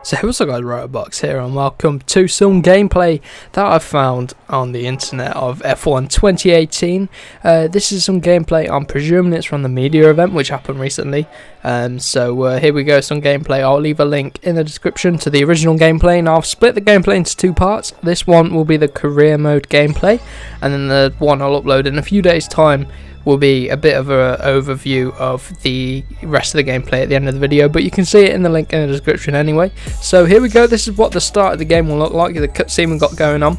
So what's up guys, Riotbox here and welcome to some gameplay that I found on the internet of F1 2018. This is some gameplay, I'm presuming it's from the media event which happened recently. So here we go, some gameplay. I'll leave a link in the description to the original gameplay, and I'll split the gameplay into two parts. This one will be the career mode gameplay, and then the one I'll upload in a few days time will be a bit of an overview of the rest of the gameplay at the end of the video, but you can see it in the link in the description anyway. So here we go, this is what the start of the game will look like, the cutscene we've got going on.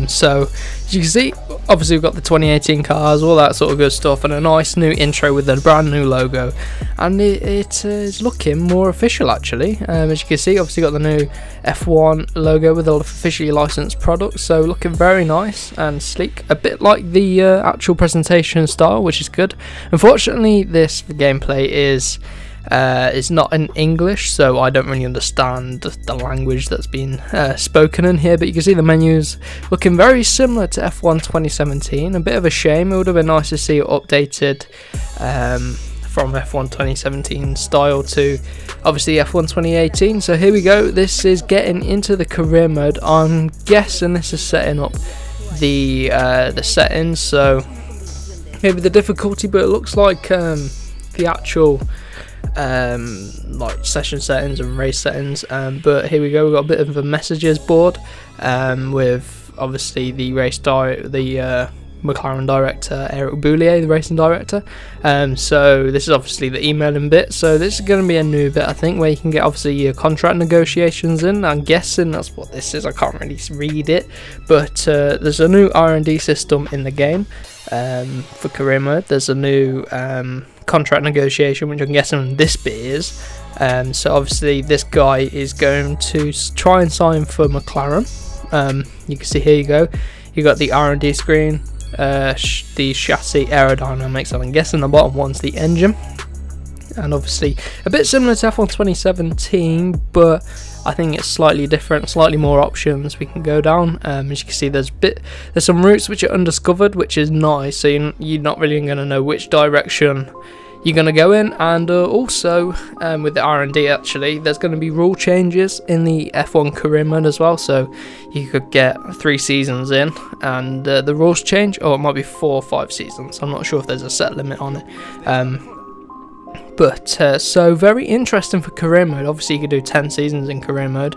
So as you can see, obviously we've got the 2018 cars, all that sort of good stuff, and a nice new intro with a brand new logo, and it is looking more official actually. As you can see, obviously got the new F1 logo with all the officially licensed products, so looking very nice and sleek, a bit like the actual presentation style, which is good. Unfortunately this gameplay is not in English, so I don't really understand the language that's been spoken in here, but you can see the menus looking very similar to F1 2017. A bit of a shame, it would have been nice to see it updated from F1 2017 style to obviously F1 2018. So here we go, this is getting into the career mode. I'm guessing this is setting up the settings, so maybe the difficulty, but it looks like the actual like session settings and race settings. But here we go, we've got a bit of a messages board with obviously the McLaren director Eric Boulier, the racing director. So this is obviously the emailing bit, so this is going to be a new bit I think, where you can get obviously your contract negotiations in. I'm guessing that's what this is, I can't really read it, but there's a new R&D system in the game for career mode. There's a new contract negotiation, which I'm guessing this bit is. So obviously this guy is going to try and sign for McLaren. You can see here you go, you got the R&D screen, the chassis, aerodynamics, I'm guessing the bottom one's the engine, and obviously a bit similar to F1 2017, but I think it's slightly different, slightly more options we can go down. As you can see, there's some routes which are undiscovered, which is nice, so you're not really going to know which direction you're going to go in. And also with the R&D actually, there's going to be rule changes in the F1 career mode as well, so you could get 3 seasons in and the rules change, or it might be 4 or 5 seasons, I'm not sure if there's a set limit on it. But so very interesting for career mode. Obviously you could do 10 seasons in career mode,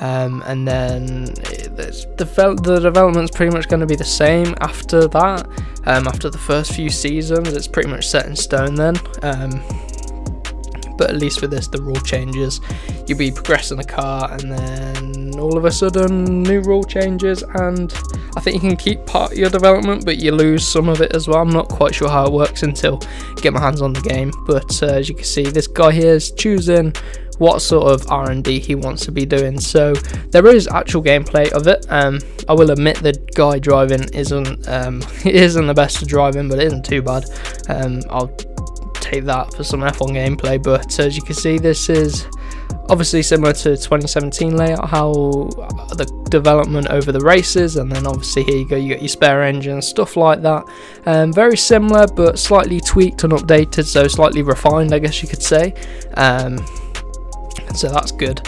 and then the development's pretty much going to be the same after that. After the first few seasons it's pretty much set in stone then, but at least with this the rule changes, you'll be progressing the car and then all of a sudden new rule changes, and I think you can keep part of your development but you lose some of it as well. I'm not quite sure how it works until I get my hands on the game, but as you can see, this guy here is choosing what sort of R&D he wants to be doing, so there is actual gameplay of it. I will admit the guy driving isn't the best to drive in, but it isn't too bad. I'll take that for some F1 gameplay, but as you can see, this is obviously similar to 2017 layout, how the development over the races, and then obviously here you go, you got your spare engine, stuff like that. Very similar but slightly tweaked and updated, so slightly refined I guess you could say. So that's good.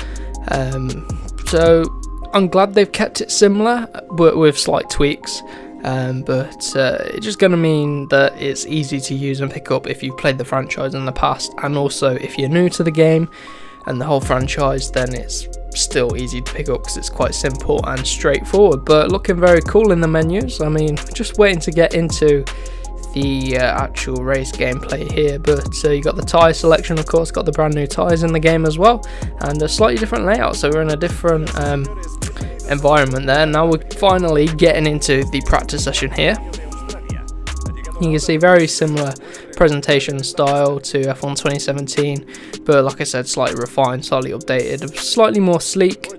So I'm glad they've kept it similar but with slight tweaks. But it's just going to mean that it's easy to use and pick up if you've played the franchise in the past, and also if you're new to the game and the whole franchise, then it's still easy to pick up because it's quite simple and straightforward. But looking very cool in the menus. I mean, just waiting to get into the actual race gameplay here, but you got the tyre selection, of course, got the brand new tyres in the game as well, and a slightly different layout, so we're in a different environment there. Now we're finally getting into the practice session here. You can see very similar presentation style to F1 2017, but like I said, slightly refined, slightly updated, slightly more sleek.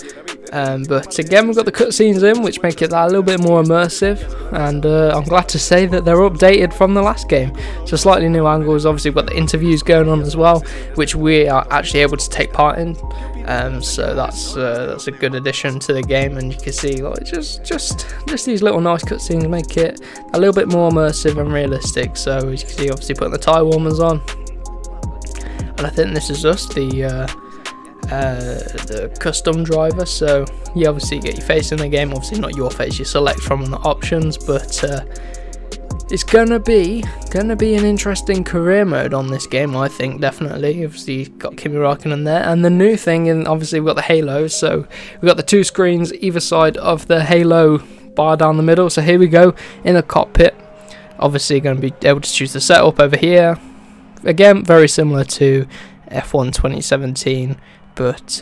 But again, we've got the cutscenes in, which make it that a little bit more immersive, and I'm glad to say that they're updated from the last game, so slightly new angles. Obviously we've got the interviews going on as well, which we are actually able to take part in, so that's a good addition to the game. And you can see like just these little nice cutscenes make it a little bit more immersive and realistic. So as you can see, obviously putting the tyre warmers on, and I think this is just the the custom driver. So you obviously get your face in the game, obviously not your face, you select from the options, but it's gonna be an interesting career mode on this game, I think. Definitely. Obviously you've got Kimi Räikkönen there, and the new thing, and obviously we've got the halos, so we've got the 2 screens either side of the halo bar down the middle. So here we go in the cockpit. Obviously going to be able to choose the setup over here. Again, very similar to F1 2017, but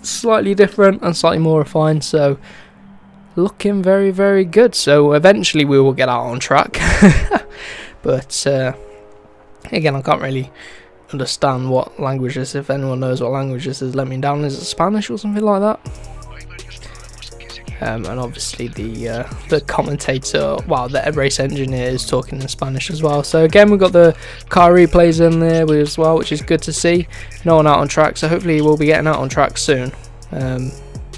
slightly different and slightly more refined, so looking very, very good. So eventually we will get out on track. But again, I can't really understand what language this is. If anyone knows what language this is, let me down. Is it Spanish or something like that? And obviously the commentator, well, the race engineer is talking in Spanish as well. So again, we've got the car replays in there as well, which is good to see. No one out on track, so hopefully we'll be getting out on track soon.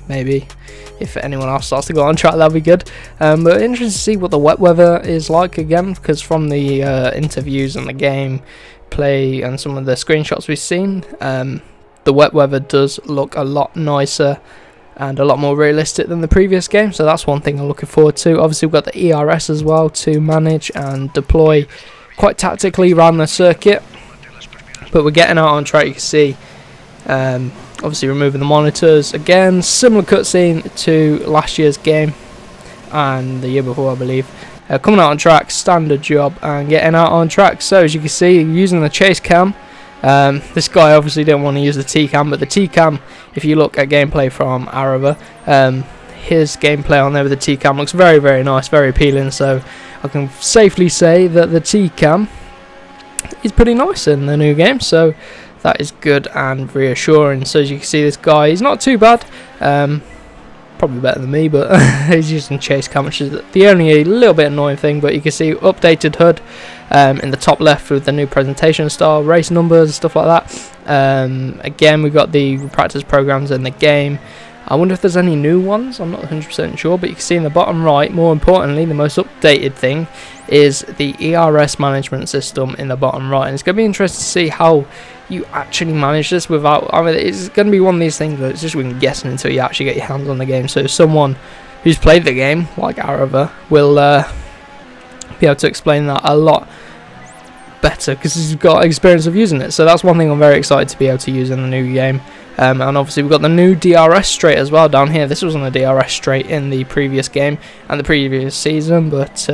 Maybe if anyone else starts to go on track, that'll be good. But interesting to see what the wet weather is like again, because from the interviews and the game play and some of the screenshots we've seen, the wet weather does look a lot nicer and a lot more realistic than the previous game, so that's one thing I'm looking forward to. Obviously we've got the ERS as well to manage and deploy quite tactically around the circuit, but we're getting out on track. You can see obviously removing the monitors again, similar cutscene to last year's game and the year before, I believe. Coming out on track, standard job, and getting out on track. So as you can see, using the chase cam. This guy obviously didn't want to use the T-cam, but the T-cam, if you look at gameplay from Arava, his gameplay on there with the T-cam looks very, very nice, very appealing. So I can safely say that the T-cam is pretty nice in the new game, so that is good and reassuring. So as you can see, this guy, he's not too bad, probably better than me, but he's using chase cam, which is the only little bit annoying thing. But you can see updated HUD in the top left with the new presentation style, race numbers, stuff like that. Again, we've got the practice programs in the game. I wonder if there's any new ones, I'm not 100% sure, but you can see in the bottom right, more importantly, the most updated thing is the ERS management system in the bottom right, and it's going to be interesting to see how you actually manage this without, I mean, it's going to be one of these things that it's just we can guessing until you actually get your hands on the game. So someone who's played the game, like Arava, will be able to explain that a lot better because he's got experience of using it. So that's one thing I'm very excited to be able to use in the new game. And obviously we've got the new DRS straight as well down here. This wasn't a DRS straight in the previous game and the previous season, but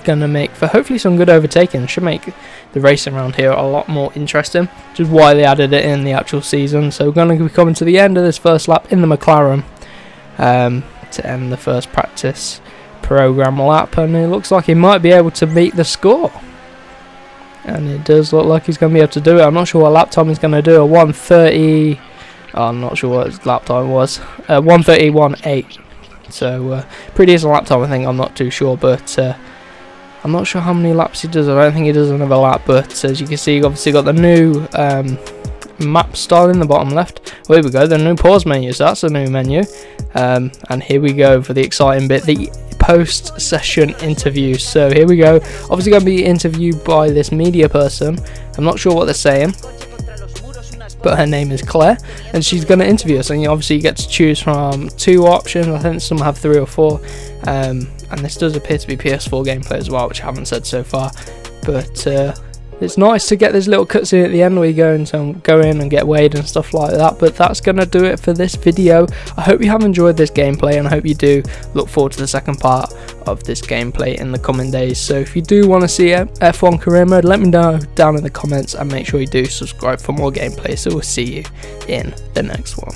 gonna make for hopefully some good overtaking. Should make the racing around here a lot more interesting, which is why they added it in the actual season. So we're going to be coming to the end of this first lap in the McLaren to end the first practice program lap, and it looks like he might be able to beat the score. And it does look like he's going to be able to do it. I'm not sure what lap time he's going to do. A 1:30. Oh, I'm not sure what his lap time was. 1:31.8. So pretty decent lap time, I think. I'm not too sure, but I'm not sure how many laps he does. I don't think he does another lap. But as you can see, you've obviously got the new map style in the bottom left. Oh, here we go. The new pause menu. So that's a new menu. And here we go for the exciting bit. The post-session interview. So here we go. Obviously going to be interviewed by this media person. I'm not sure what they're saying, but her name is Claire, and she's going to interview us. And you obviously get to choose from 2 options. I think some have 3 or 4. And this does appear to be PS4 gameplay as well, which I haven't said so far. But it's nice to get this little cutscene at the end where you go in and get weighed and stuff like that. But that's going to do it for this video. I hope you have enjoyed this gameplay, and I hope you do look forward to the second part of this gameplay in the coming days. So if you do want to see F1 career mode, let me know down in the comments, and make sure you do subscribe for more gameplay. So we'll see you in the next one.